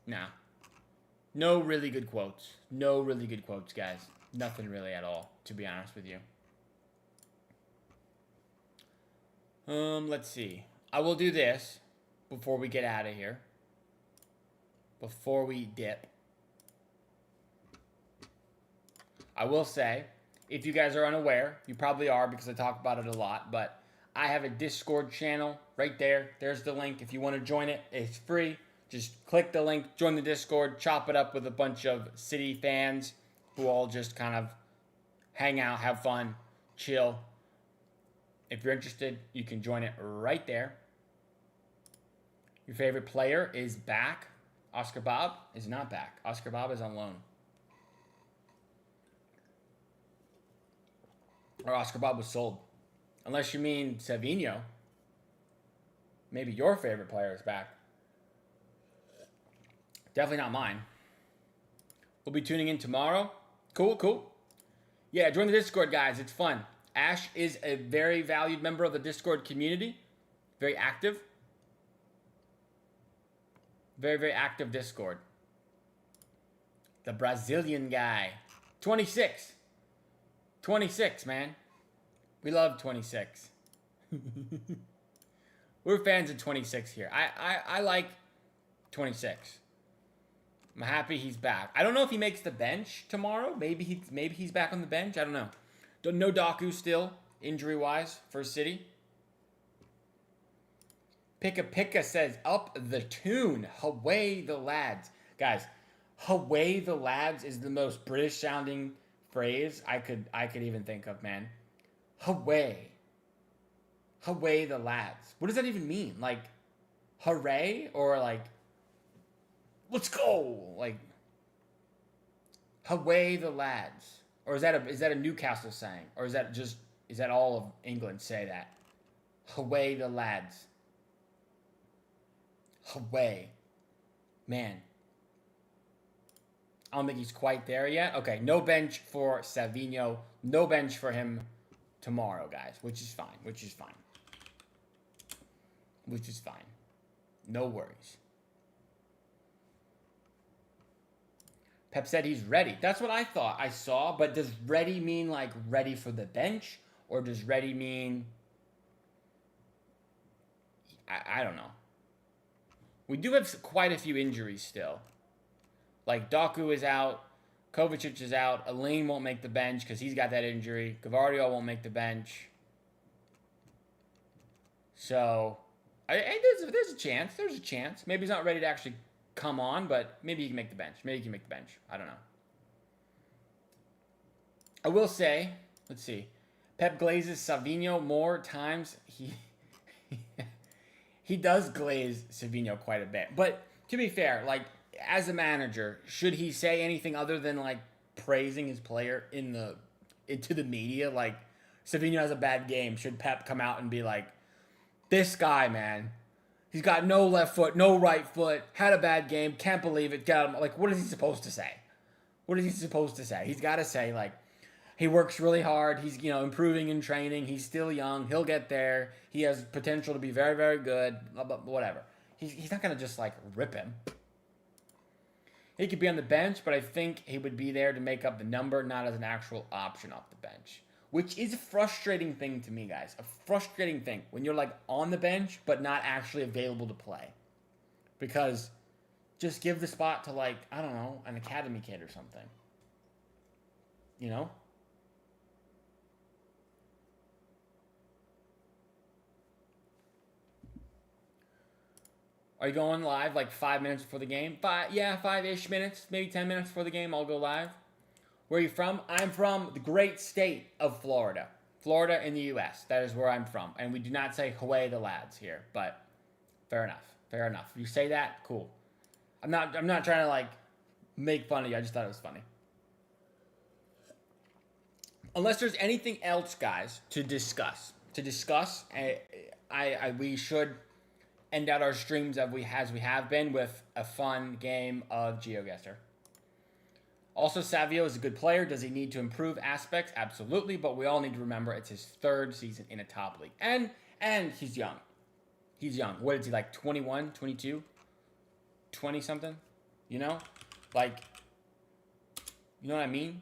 Nah. No really good quotes. No really good quotes, guys. Nothing really at all, to be honest with you. Let's see. I will do this before we get out of here. Before we dip. I will say, if you guys are unaware, you probably are because I talk about it a lot, but I have a Discord channel right there. There's the link. If you want to join it, it's free. Just click the link, join the Discord, chop it up with a bunch of City fans who all just kind of hang out, have fun, chill. If you're interested, you can join it right there. Your favorite player is back. Oscar Bob is not back. Oscar Bob is on loan. Or Oscar Bob was sold. Unless you mean Savinho. Maybe your favorite player is back. Definitely not mine. We'll be tuning in tomorrow. Cool. Yeah, join the Discord, guys. It's fun. Ash is a very valued member of the Discord community. Very active. Very, very active Discord. The Brazilian guy. 26. 26, man. We love 26. We're fans of 26 here. I like 26. I'm happy he's back. I don't know if he makes the bench tomorrow. Maybe he's back on the bench. I don't know. No Doku still, injury-wise, for City. Pika Pika says, up the tune. Away the lads. Guys, away the lads is the most British-sounding phrase I could even think of, man. Away. Away the lads. What does that even mean? Like, hooray? Or like, let's go! Like, away the lads. Or is that a Newcastle saying? Or is that all of England say that? Away the lads. Away. Man. I don't think he's quite there yet. Okay, no bench for Savinho. No bench for him tomorrow, guys. Which is fine. Which is fine. Which is fine. No worries. Pep said he's ready. That's what I thought I saw. But does ready mean like ready for the bench? Or does ready mean... I don't know. We do have quite a few injuries still. Like, Doku is out. Kovacic is out. Elaine won't make the bench because he's got that injury. Gavardio won't make the bench. So, there's a chance. There's a chance. Maybe he's not ready to actually come on, but maybe he can make the bench. Maybe he can make the bench. I don't know. I will say, let's see. Pep glazes Savinho more times. He does glaze Savinho quite a bit. But to be fair, like, as a manager, should he say anything other than like praising his player into the media? Like, Savinho has a bad game. Should Pep come out and be like, this guy, man, he's got no left foot, no right foot, had a bad game, can't believe it, got him. Like, what is he supposed to say? What is he supposed to say? He's got to say, like, he works really hard. He's, improving in training. He's still young. He'll get there. He has potential to be very, very good. Whatever. He's not going to just, like, rip him. He could be on the bench, but I think he would be there to make up the number, not as an actual option off the bench. Which is a frustrating thing to me, guys. A frustrating thing when you're, like, on the bench, but not actually available to play. Because just give the spot to, like, I don't know, an academy kid or something. You know? Are you going live like 5 minutes before the game? 5-ish minutes, maybe 10 minutes before the game, I'll go live. Where are you from? I'm from the great state of Florida. Florida in the U.S. That is where I'm from. And we do not say away the lads here, but fair enough. Fair enough. If you say that, cool. I'm not trying to like make fun of you. I just thought it was funny. Unless there's anything else, guys, to discuss. We should end out our streams as we have been with a fun game of GeoGuessr. Also, Savio is a good player. Does he need to improve aspects? Absolutely, but we all need to remember it's his third season in a top league. And he's young. He's young. What is he, like 21, 22, 20-something? You know? Like, you know what I mean?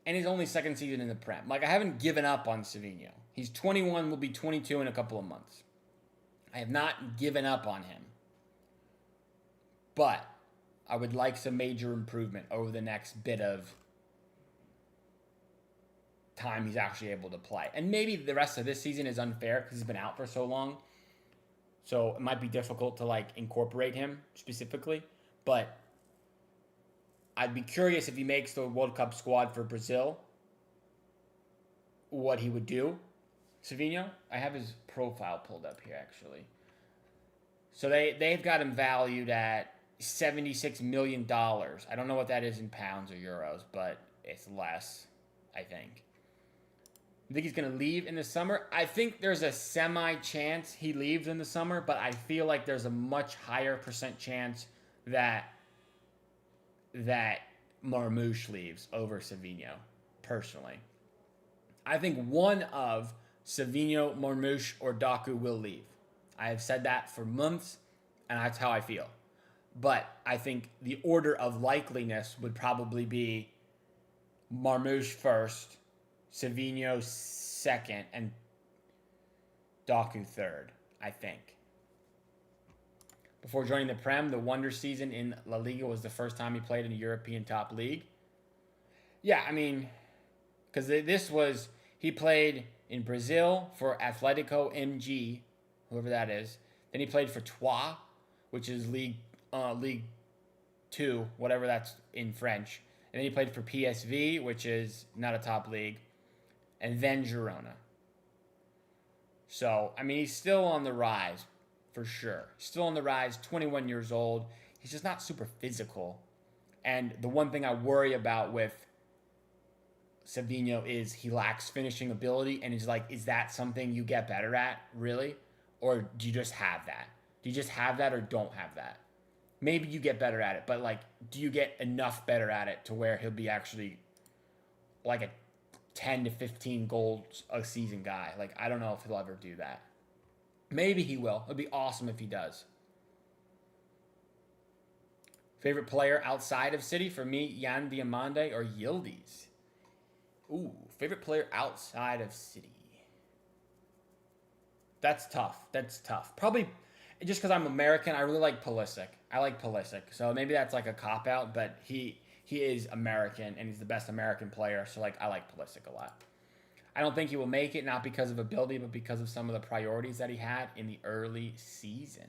And his only second season in the Prem. Like, I haven't given up on Savinho. He's 21, will be 22 in a couple of months. I have not given up on him. But I would like some major improvement over the next bit of time he's actually able to play. And maybe the rest of this season is unfair because he's been out for so long. So it might be difficult to like incorporate him specifically. But I'd be curious if he makes the World Cup squad for Brazil, what he would do. Savinho, I have his profile pulled up here, actually. So they've got him valued at $76 million. I don't know what that is in pounds or euros, but it's less, I think. I think he's going to leave in the summer. I think there's a semi-chance he leaves in the summer, but I feel like there's a much higher % chance that Marmoush leaves over Savinho. personally. I think one of Savinho, Marmoush, or Doku will leave. I have said that for months, and that's how I feel. But I think the order of likeliness would probably be Marmoush first, Savinho second, and Doku third, I think. Before joining the Prem, the wonder season in La Liga was the first time he played in a European top league. Yeah, I mean, because he played in Brazil for Atletico MG, whoever that is. Then he played for Troyes, which is League 2, whatever that's in French. And then he played for PSV, which is not a top league. And then Girona. So, I mean, he's still on the rise, for sure. Still on the rise, 21 years old. He's just not super physical. And the one thing I worry about with Savinho is he lacks finishing ability. And it's like, is that something you get better at, really? Or do you just have that? Do you just have that or don't have that? Maybe you get better at it, but like, do you get enough better at it to where he'll be actually like a 10 to 15 goals a season guy? Like, I don't know if he'll ever do that. Maybe he will. It'd be awesome if he does. Favorite player outside of City? For me, Yan Diomande or Yildiz. Ooh, favorite player outside of City. That's tough. Probably just because I'm American, I really like Pulisic. I like Pulisic. So maybe that's like a cop-out, but he is American, and he's the best American player. So, like, I like Pulisic a lot. I don't think he will make it, not because of ability, but because of some of the priorities that he had in the early season.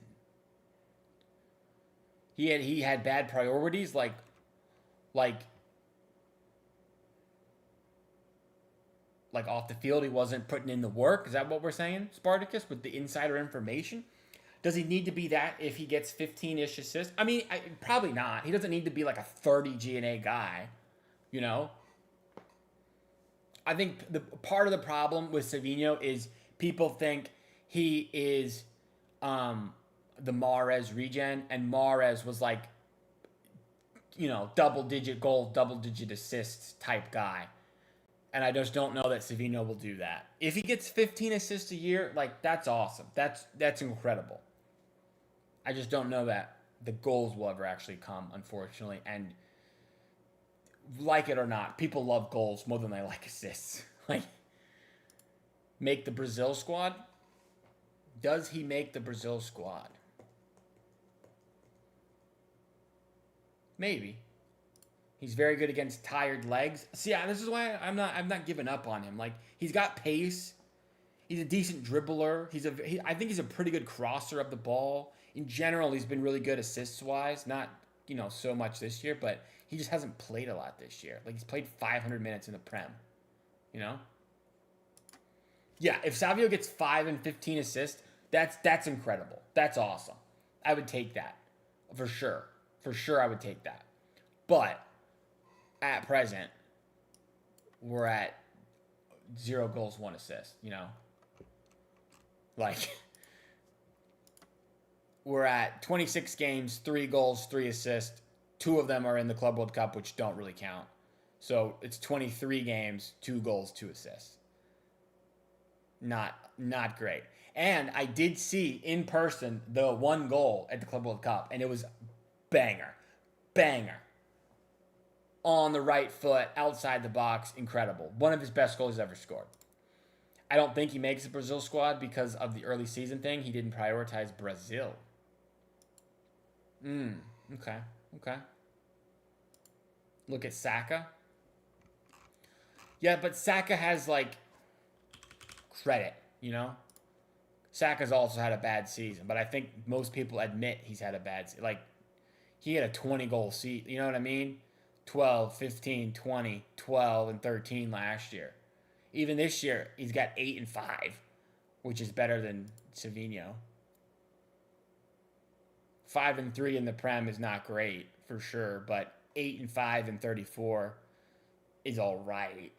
He had bad priorities, like off the field, he wasn't putting in the work. Is that what we're saying, Spartacus, with the insider information? Does he need to be that if he gets 15-ish assists? I mean, probably not. He doesn't need to be like a 30 G&A guy, you know? I think the part of the problem with Savinho is people think he is the Mahrez regen, and Mahrez was like, you know, double-digit goal, double-digit assists type guy. And I just don't know that Savinho will do that. If he gets 15 assists a year, like, that's awesome. That's incredible. I just don't know that the goals will ever actually come, unfortunately. And like it or not, people love goals more than they like assists. Like, make the Brazil squad? Does he make the Brazil squad? Maybe. He's very good against tired legs. See, yeah, this is why I'm not giving up on him. Like, he's got pace. He's a decent dribbler. I think he's a pretty good crosser of the ball. In general, he's been really good assists-wise. Not, you know, so much this year, but he just hasn't played a lot this year. Like, he's played 500 minutes in the Prem. You know? Yeah, if Savio gets 5 and 15 assists, that's incredible. That's awesome. I would take that. For sure. For sure I would take that. But at present, we're at 0 goals, 1 assist, you know? Like, we're at 26 games, 3 goals, 3 assists. 2 of them are in the Club World Cup, which don't really count. So it's 23 games, 2 goals, 2 assists. Not great. And I did see in person the 1 goal at the Club World Cup, and it was banger. On the right foot, outside the box, incredible. One of his best goals he's ever scored. I don't think he makes the Brazil squad because of the early season thing. He didn't prioritize Brazil. Okay. Look at Saka. Yeah, but Saka has, like, credit, you know? Saka's also had a bad season, but I think most people admit he's had a bad season. Like, he had a 20-goal season, you know what I mean? 12, 15, 20, 12, and 13 last year. Even this year, he's got 8 and 5, which is better than Savinho. 5 and 3 in the Prem is not great, for sure, but 8 and 5 and 34 is all right.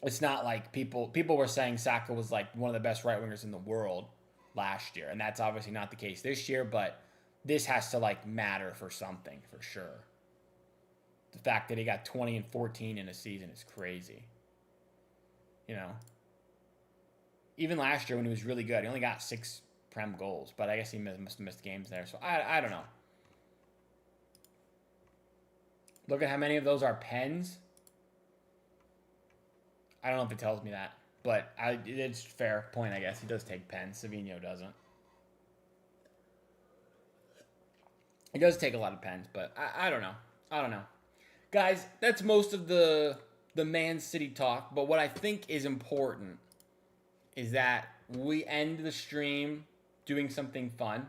It's not like people were saying Saka was like one of the best right wingers in the world last year, and that's obviously not the case this year, but this has to like matter for something, for sure. The fact that he got 20 and 14 in a season is crazy. You know? Even last year when he was really good, he only got 6 Prem goals. But I guess he must have missed games there. So I don't know. Look at how many of those are pens. I don't know if it tells me that. But it's a fair point, I guess. He does take pens. Savino doesn't. He does take a lot of pens, but I don't know. I don't know. Guys, that's most of the Man City talk. But what I think is important is that we end the stream doing something fun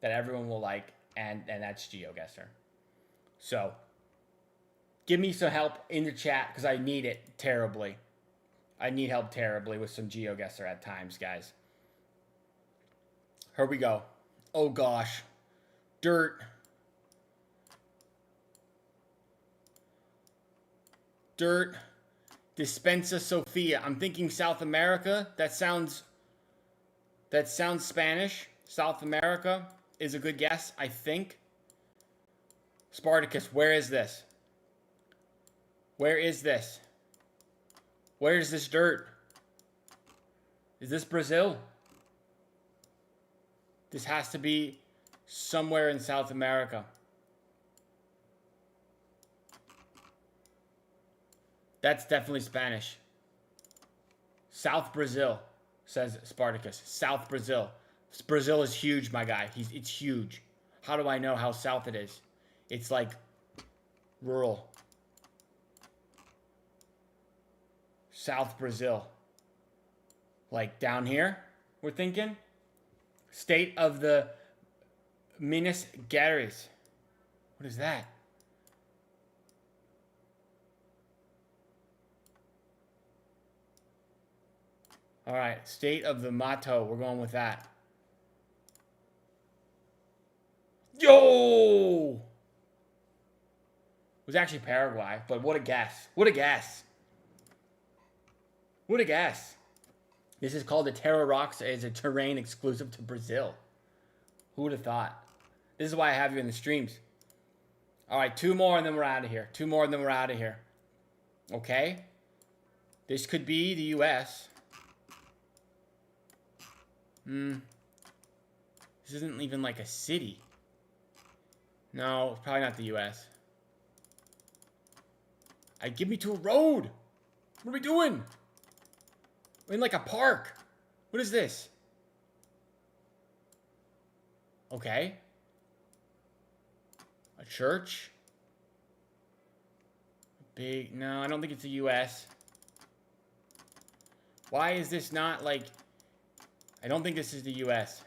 that everyone will like, and that's GeoGuessr. So, give me some help in the chat because I need it terribly. I need help terribly with some GeoGuessr at times, guys. Here we go. Oh, gosh. Dirt. Dispensa Sofia. I'm thinking South America. That sounds Spanish. South America is a good guess, I think. Spartacus, where is this? Where is this? Where is this dirt? Is this Brazil? This has to be somewhere in South America. That's definitely Spanish. South Brazil, says Spartacus. South Brazil. Brazil is huge, my guy. It's huge. How do I know how south it is? It's like rural. South Brazil. Like down here, we're thinking. State of the Minas Gerais. What is that? All right, state of the Mato. We're going with that. Yo! It was actually Paraguay, but what a guess. What a guess. What a guess. This is called the Terra Rocks. It's a terrain exclusive to Brazil. Who would have thought? This is why I have you in the streams. All right, 2 more and then we're out of here. 2 more and then we're out of here. Okay? This could be the U.S. This isn't even like a city. No, probably not the U.S. Give me to a road. What are we doing? We're in like a park. What is this? Okay. A church. Big. No, I don't think it's the U.S. Why is this not like... I don't think this is the U.S.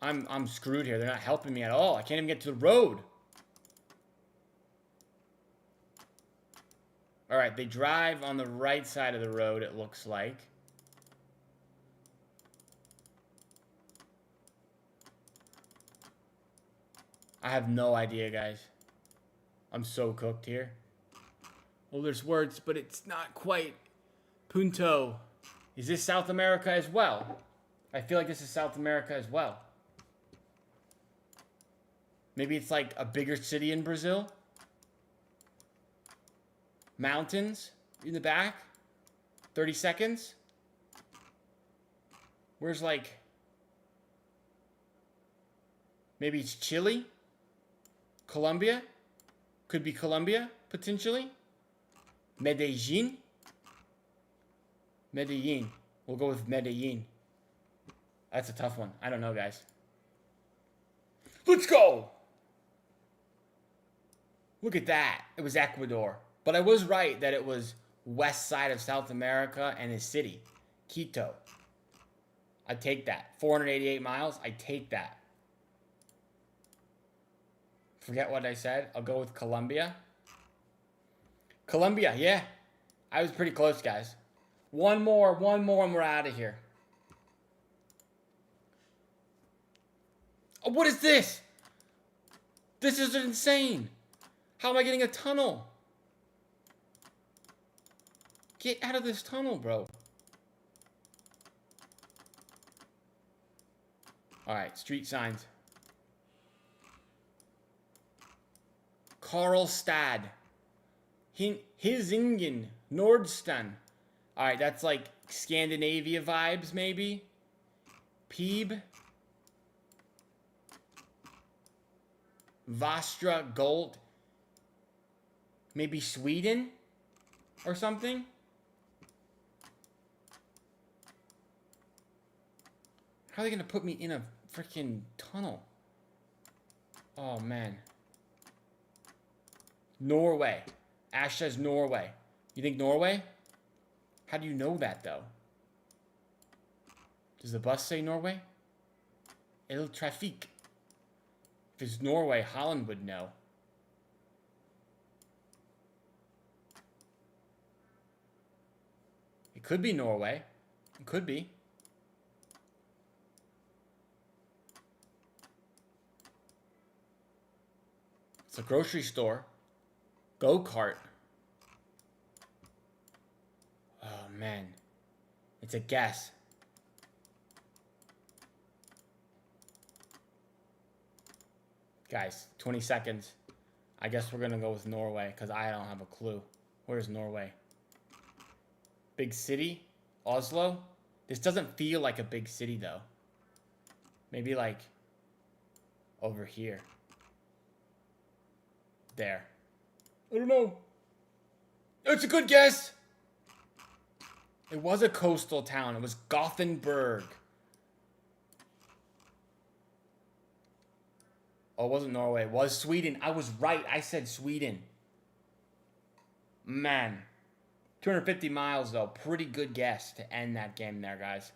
I'm screwed here. They're not helping me at all. I can't even get to the road. All right, they drive on the right side of the road, it looks like. I have no idea, guys. I'm so cooked here. Well, there's words, but it's not quite. Punto. Is this South America as well? I feel like this is South America as well. Maybe it's like a bigger city in Brazil. Mountains in the back. 30 seconds. Where's like... Maybe it's Chile? Colombia? Could be Colombia, potentially. Medellin? Medellin. We'll go with Medellin. That's a tough one. I don't know, guys. Let's go! Look at that. It was Ecuador. But I was right that it was west side of South America and a city. Quito. I take that. 488 miles. I take that. Forget what I said. I'll go with Colombia. Colombia, yeah. I was pretty close, guys. One more, and we're out of here. Oh, what is this? This is insane. How am I getting a tunnel? Get out of this tunnel, bro. All right, street signs. Karlstad. Hisingen. Nordstan. Alright, that's like Scandinavia vibes, maybe. Peeb. Vastra Gold. Maybe Sweden? Or something? How are they going to put me in a freaking tunnel? Oh, man. Norway. Ash says Norway. You think Norway? How do you know that, though? Does the bus say Norway? El Trafik. If it's Norway, Holland would know. It could be Norway. It could be. It's a grocery store. Go-kart. Oh, man. It's a guess. Guys, 20 seconds. I guess we're going to go with Norway because I don't have a clue. Where's Norway? Big city? Oslo? This doesn't feel like a big city, though. Maybe like over here. There. I don't know. It's a good guess. It was a coastal town. It was Gothenburg. Oh, it wasn't Norway. It was Sweden. I was right. I said Sweden. Man. 250 miles, though. Pretty good guess to end that game there, guys.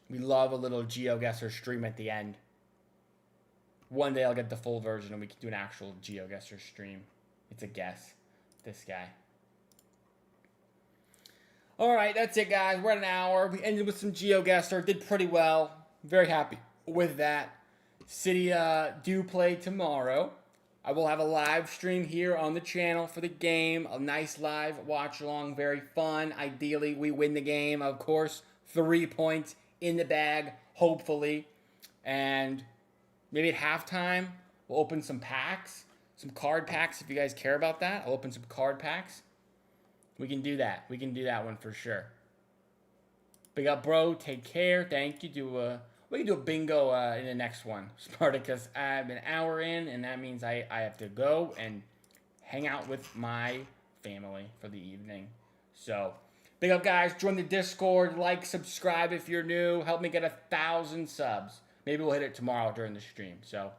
We love a little GeoGuessr stream at the end. One day I'll get the full version and we can do an actual GeoGuessr stream. It's a guess. This guy. Alright, that's it, guys. We're at an hour. We ended with some GeoGuessr. Did pretty well. Very happy with that. City do play tomorrow. I will have a live stream here on the channel for the game. A nice live watch along. Very fun. Ideally, we win the game. Of course, 3 points in the bag, hopefully. And maybe at halftime, we'll open some packs. Some card packs if you guys care about that. I'll open some card packs. We can do that. We can do that one for sure. Big up, bro. Take care. Thank you. We can do a bingo in the next one, Spartacus. I'm an hour in, and that means I have to go and hang out with my family for the evening. So, big up, guys. Join the Discord. Like, subscribe if you're new. Help me get 1,000 subs. Maybe we'll hit it tomorrow during the stream. So,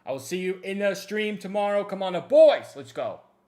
I will see you in the stream tomorrow. Come on up, boys. Let's go.